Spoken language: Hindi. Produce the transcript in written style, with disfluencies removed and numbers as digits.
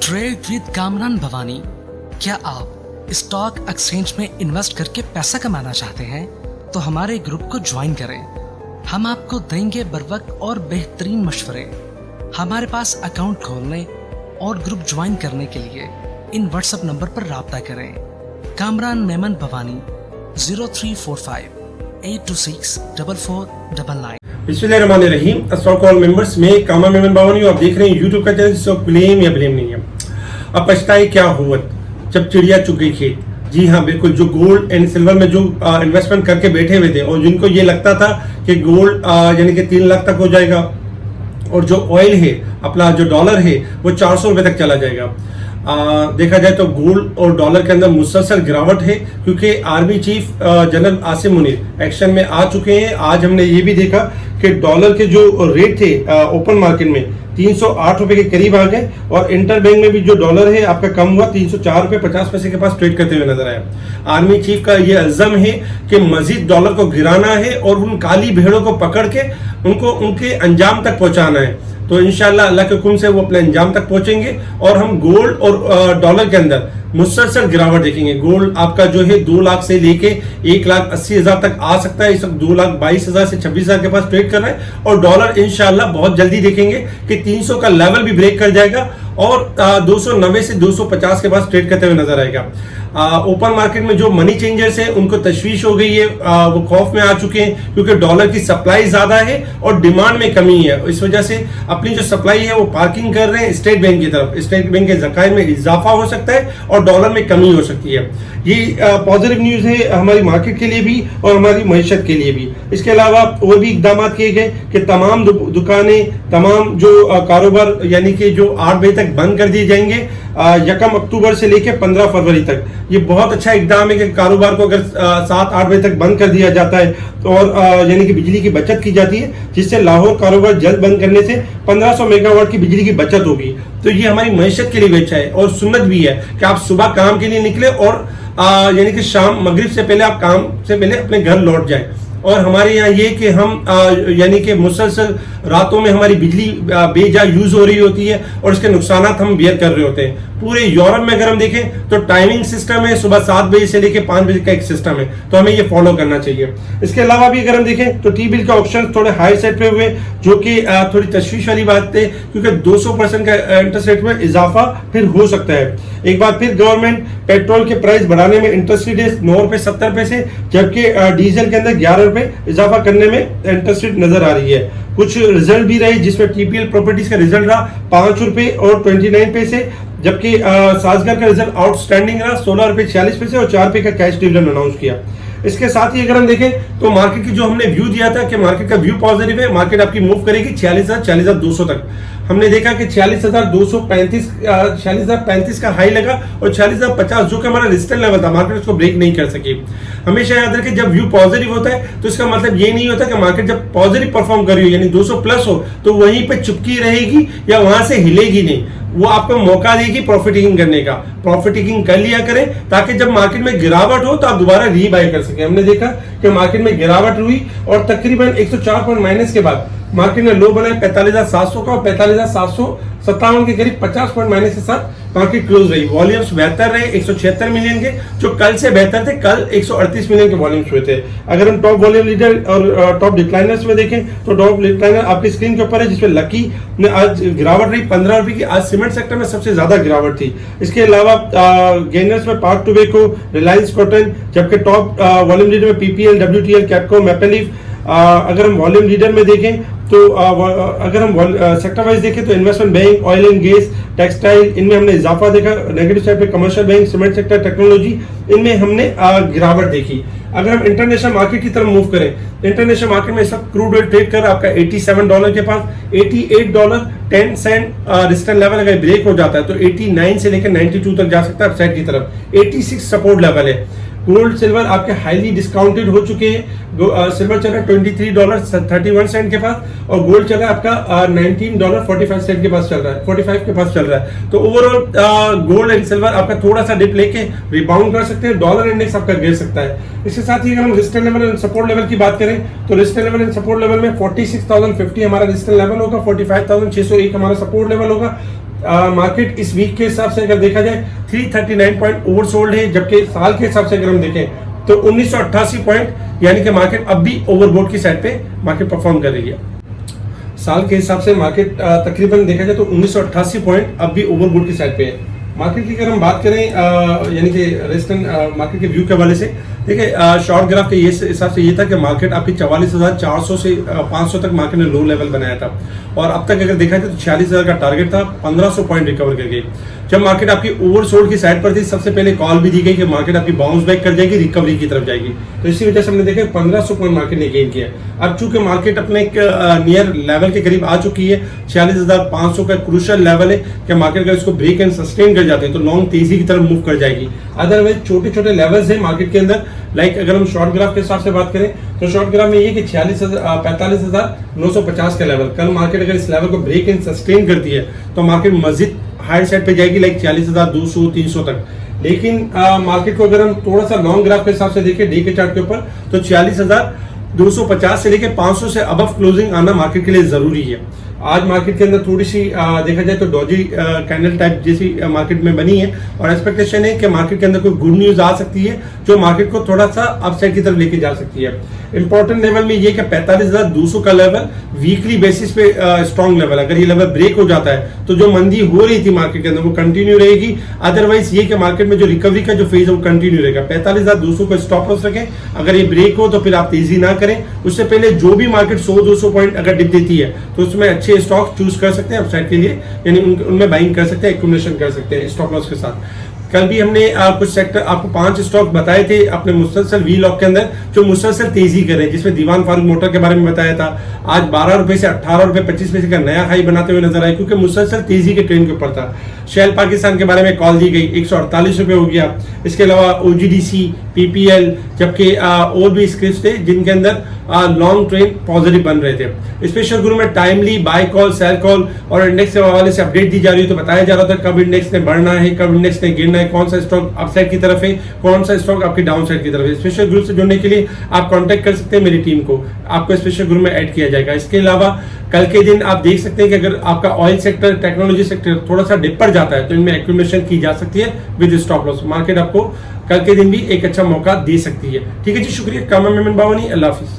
Trade with Kamran Bhavani. क्या आप स्टॉक एक्सचेंज में इन्वेस्ट करके पैसा कमाना चाहते हैं तो हमारे ग्रुप को ज्वाइन करें। हम आपको देंगे बर वक्त और बेहतरीन मशवरे। हमारे पास अकाउंट खोलने और ग्रुप ज्वाइन करने के लिए इन व्हाट्सएप नंबर पर राब्ता करें। कामरान मेमन भवानी 0345 826 4499। बिस्मिल्लाहिर्रहमानिर्रहीम। अस्सलाम वालेकुम मेंबर्स, मैं कामरान मेमन भवानी हूं। आप देख रहे हैं यूट्यूब का चैनल जिसको ब्लेम या ब्लेम नहीं है। अब पछताए क्या हुआ जब चिड़िया चुग गई खेत। जी हाँ, बिल्कुल। जो गोल्ड एंड सिल्वर में जो इन्वेस्टमेंट करके बैठे हुए थे और जिनको ये लगता था कि गोल्ड यानी कि 3 लाख तक हो जाएगा और जो ऑयल है अपना जो डॉलर है वो 400 रुपए तक चला जाएगा। देखा जाए तो गोल्ड और डॉलर के अंदर मुसलसल गिरावट है क्योंकि army chief general Asim Munir action में आ चुके हैं। आज हमने ये भी देखा कि डॉलर के जो रेट थे ओपन मार्केट में 308 रुपए के करीब आ गए और इंटर बैंक में भी जो डॉलर है आपका कम हुआ, 304 रुपए 50 पैसे के पास ट्रेड करते हुए नजर आया। आर्मी चीफ का ये अज़म है कि मजीद डॉलर को गिराना है और उन काली भेड़ों को पकड़ के उनको उनके अंजाम तक पहुंचाना है। तो इंशाल्लाह अल्लाह के हुक्म से वो अपने अंजाम तक पहुंचेंगे और हम गोल्ड और डॉलर के अंदर मुसलसल गिरावट देखेंगे। गोल्ड आपका जो है 2 लाख से लेके 1,80,000 तक आ सकता है। इस वक्त 2,22,000 से 26,000 के पास ट्रेड कर रहा है और डॉलर इंशाल्लाह बहुत जल्दी देखेंगे कि 300 का लेवल भी ब्रेक कर जाएगा और 290 से 250 के पास ट्रेड करते हुए नजर आएगा। ओपन मार्केट में जो मनी चेंजर्स है उनको तशवीश हो गई है, वो खौफ में आ चुके हैं क्योंकि डॉलर की सप्लाई ज्यादा है और डिमांड में कमी है। इस वजह से अपनी जो सप्लाई है वो पार्किंग कर रहे हैं स्टेट बैंक की तरफ। स्टेट बैंक के ज़कात में इजाफा हो सकता है और डॉलर में कमी हो सकती है। ये पॉजिटिव न्यूज है हमारी मार्केट के लिए भी और हमारी मईशत के लिए भी। इसके अलावा और भी इकदाम किए गए कि तमाम दुकानें, तमाम जो कारोबार यानी कि जो 8 बजे तक बंद कर दिए जाएंगे 1 अक्टूबर से लेकर 15 फरवरी तक। ये बहुत अच्छा इकदाम है कि कारोबार को अगर 7-8 बजे तक बंद कर दिया जाता है और यानी कि बिजली की बचत की जाती है, जिससे लाहौर कारोबार जल्द बंद करने से 1500 मेगावाट की बिजली की बचत होगी। तो ये हमारी मईशत के लिए भी अच्छा है और सुन्नत भी है कि आप सुबह काम के लिए निकले और यानी कि शाम मगरिब से पहले आप काम से पहले अपने घर लौट जाए। और हमारे यहाँ ये कि हम यानी कि मुसलसल रातों में हमारी बिजली बेजा यूज हो रही होती है और इसके नुकसान हम बियर कर रहे होते हैं। पूरे यूरोप में अगर हम देखें तो टाइमिंग सिस्टम है, सुबह 7 बजे से लेकर 5 बजे का एक सिस्टम है, तो हमें ये फॉलो करना चाहिए। इसके अलावा भी अगर हम देखें तो टी बिल का ऑप्शन थोड़े हाई सेट पे हुए, जो कि थोड़ी तशवीश वाली बात है क्योंकि 200% का इंटरेस्ट रेट में इजाफा फिर हो सकता है। एक बार फिर गवर्नमेंट पेट्रोल के प्राइस बढ़ाने में इंटरेस्ट रेट 9 रुपए 70 पैसे, जबकि डीजल के अंदर 11 रुपए इजाफा करने में इंटरेस्ट रेट नजर आ रही है। कुछ रिजल्ट भी रहे जिसमें टीपीएल प्रॉपर्टीज का रिजल्ट रहा 5 रुपए और 29 पैसे, जबकि साजगर का रिजल्ट आउटस्टैंडिंग रहा 16 रुपए 46 पैसे और 4 रुपए का कैश डिविडेंड अनाउंस किया। इसके साथ ही अगर हम देखें तो मार्केट की जो हमने व्यू दिया था कि मार्केट का व्यू पॉजिटिव है, मार्केट आपकी मूव करेगी 46,000-46,200 तक। हमने देखा कि 46,235 का हाई लगा और 46,050 जो कि हमारा रेजिस्टेंस लेवल था, मार्केट उसको ब्रेक नहीं कर सकी। हमेशा याद रखें जब व्यू पॉजिटिव होता है तो इसका मतलब ये नहीं होता कि मार्केट जब पॉजिटिव परफॉर्म कर रही हो यानी 200 प्लस हो तो वहीं पे चिपकी रहेगी या वहां से हिलेगी नहीं। वो आपको मौका देगी प्रॉफिट टेकिंग करने का। प्रॉफिट टेकिंग कर लिया करें ताकि जब मार्केट में गिरावट हो तो आप दोबारा रीबाय कर सकें। हमने देखा कि मार्केट में गिरावट हुई और तकरीबन 104 पॉइंट माइनस के बाद मार्केट ने लो बनाया 45,700 का और 45,757 के करीब 50 पॉइंट माइनस के साथ मार्केट क्लोज रही। वॉल्यूम्स बेहतर रहे 176 मिलियन के, जो कल से बेहतर थे। कल 138 मिलियन के वॉल्यूम्स हुए थे। अगर हम टॉप वॉल्यूम लीडर और टॉप डिक्लाइनर्स में देखें तो टॉप डिक्लाइनर आपकी स्क्रीन के ऊपर है जिसमें लकी ने आज गिरावट रही 15 रुपए की। आज सीमेंट सेक्टर में सबसे ज्यादा गिरावट थी। इसके अलावा गेनर्स में पार्क टोबैको, रिलायंस कॉटन, जबकि टॉप वॉल्यूम लीडर में पीपीएल, डब्ल्यूटीएल, कैपको, मैपलीफ। अगर हम वॉल्यूम लीडर में देखें तो अगर हम सेक्टर वाइज देखें तो investment bank, oil and gas, textile, इनमें हमने इजाफा देखा। नेगेटिव साइड पे commercial bank, cement sector, technology, इनमें हमने गिरावट देखी। अगर हम इंटरनेशनल मार्केट की तरफ मूव करें, इंटरनेशनल मार्केट में सब क्रूड ऑयल ट्रेड कर रहा है आपका $87 के पास, $88.10 रेजिस्टेंस लेवल अगर ब्रेक हो जाता है तो 89 से लेकर 92 तक जा सकता है अपसाइड की तरफ। 86 सपोर्ट लेवल है। गोल्ड सिल्वर आपके हाईली डिस्काउंटेड हो चुके हैं। सिल्वर चल रहा है $23.31 के पास और गोल्ड चल रहा है आपका $19.45 के पास चल रहा है, 45 के पास चल रहा है। तो ओवरऑल गोल्ड एंड सिल्वर आपका थोड़ा सा डिप लेके रिबाउंड कर सकते हैं। डॉलर इंडेक्स आपका गिर सकता है। इसके साथ ही अगर हम resistance level and support level की बात करें तो resistance level and support level में 46,050 हमारा रेजिस्टेंस लेवल होगा, 45,601 हमारा सपोर्ट लेवल होगा। मार्केट इस वीक के हिसाब से अगर देखा जाए 339 पॉइंट ओवरसोल्ड है, जबकि साल के हिसाब से अगर हम देखें तो 1988 पॉइंट, यानी कि मार्केट अब भी ओवरबोट की साइड पे मार्केट परफॉर्म कर रही है। साल के हिसाब से मार्केट तकरीबन देखा जाए तो 1988 पॉइंट अब भी ओवरबोट की साइड पे है। मार्केट की अगर हम बात करें यानी कि रेस्टर्न मार्केट के व्यू के हवाले से, देखिए शॉर्ट ग्राफ के हिसाब से ये था कि मार्केट आपकी 44,400 से 500 तक मार्केट ने लो लेवल बनाया था, और अब तक अगर देखा जाए तो 46,000 का टारगेट था, 1500 पॉइंट रिकवर कर गई। जब मार्केट आपकी ओवरसोल्ड की साइड पर थी, सबसे पहले कॉल भी दी गई कि मार्केट आपकी बाउंस बैक कर जाएगी, रिकवरी की तरफ जाएगी, तो इसी वजह से हमने देखा 1500 पॉइंट मार्केट ने गेन किया। अब चूंकि मार्केट अपने एक नियर लेवल के करीब आ चुकी है, 46,500 का क्रूशियल लेवल है कि मार्केट अगर इसको ब्रेक एंड सस्टेन कर जाते हैं तो लॉन्ग तेजी की तरफ मूव कर जाएगी। अदरवाइज छोटे छोटे लेवल्स है मार्केट के अंदर, लाइक अगर हम शॉर्ट ग्राफ के हिसाब से बात करें तो शॉर्ट ग्राफ में ये कि 45,950 का लेवल, कल मार्केट अगर इस लेवल को ब्रेक एंड सस्टेन करती है तो मार्केट मजीद हायर साइड पे जाएगी, लाइक 40,200 300 तक। लेकिन मार्केट को अगर हम थोड़ा सा लॉन्ग ग्राफ के हिसाब से देखें डे के चार्ट के ऊपर, तो 40,250 से लेके 500 से अबव क्लोजिंग आना मार्केट के लिए जरूरी है। आज मार्केट के अंदर थोड़ी सी देखा जाए तो डॉजी कैंडल टाइप जैसी मार्केट में बनी है, और एक्सपेक्टेशन है कि मार्केट के अंदर कोई गुड न्यूज आ सकती है जो मार्केट को थोड़ा सा अपसाइड की तरफ लेके जा सकती है। इंपॉर्टेंट लेवल में ये कि 45,200 का लेवल वीकली बेसिस पे स्ट्रॉन्ग लेवल, अगर ये लेवल ब्रेक हो जाता है तो जो मंदी हो रही थी मार्केट के अंदर वो कंटिन्यू रहेगी। अदरवाइज ये कि मार्केट में जो रिकवरी का जो फेज है वो कंटिन्यू रहेगा। 45,200 को स्टॉप लॉस रखें, अगर ये ब्रेक हो तो फिर आप तेजी ना करें। उससे पहले जो भी मार्केट 100-200 पॉइंट अगर डिप देती है तो उसमें अच्छे स्टॉक चूज कर सकते हैं अपसाइड के लिए, यानी उनमें बाइंग कर सकते हैं, एक्यूमुलेशन कर सकते हैं स्टॉप लॉस के साथ। कल भी हमने कुछ सेक्टर आपको 5 स्टॉक बताए थे अपने मुसलसल वी लॉक के अंदर जो मुसलसल तेजी करे, जिसमें दीवान फारूक मोटर के बारे में बताया था। आज 12 रुपए से 18 रुपए 25 पैसे का नया हाई बनाते हुए नजर आए, क्योंकि मुसलसल तेजी के ट्रेंड के ऊपर था। शेल पाकिस्तान के बारे में कॉल दी गई, 148 रुपए हो गया। इसके अलावा ओजीडीसी, पीपीएल, जबकि और भी स्क्रिप्ट थे जिनके अंदर लॉन्ग ट्रेंड पॉजिटिव बन रहे थे। स्पेशल ग्रुप में timely buy call, sell call और इंडेक्स के हवाले से अपडेट दी जा रही है, तो बताया जा रहा था कब इंडेक्स ने बढ़ना है, कब इंडेक्स ने गिरना है, कौन सा स्टॉक अपसाइड की तरफ है, कौन सा स्टॉक आपकी डाउन साइड की तरफ है। स्पेशल ग्रुप से जुड़ने के लिए आप कांटेक्ट कर सकते हैं मेरी टीम को, आपको स्पेशल ग्रुप में ऐड किया जाएगा। इसके अलावा कल के दिन आप देख सकते हैं कि अगर आपका ऑयल सेक्टर, टेक्नोलॉजी सेक्टर थोड़ा सा डिप पर जाता है तो इनमें एक्यूमुलेशन की जा सकती है विद स्टॉप लॉस। मार्केट आपको कल के दिन भी एक अच्छा मौका दे सकती है। ठीक है जी, शुक्रिया। कामा मेमन बावानी, अल्लाह हाफिज।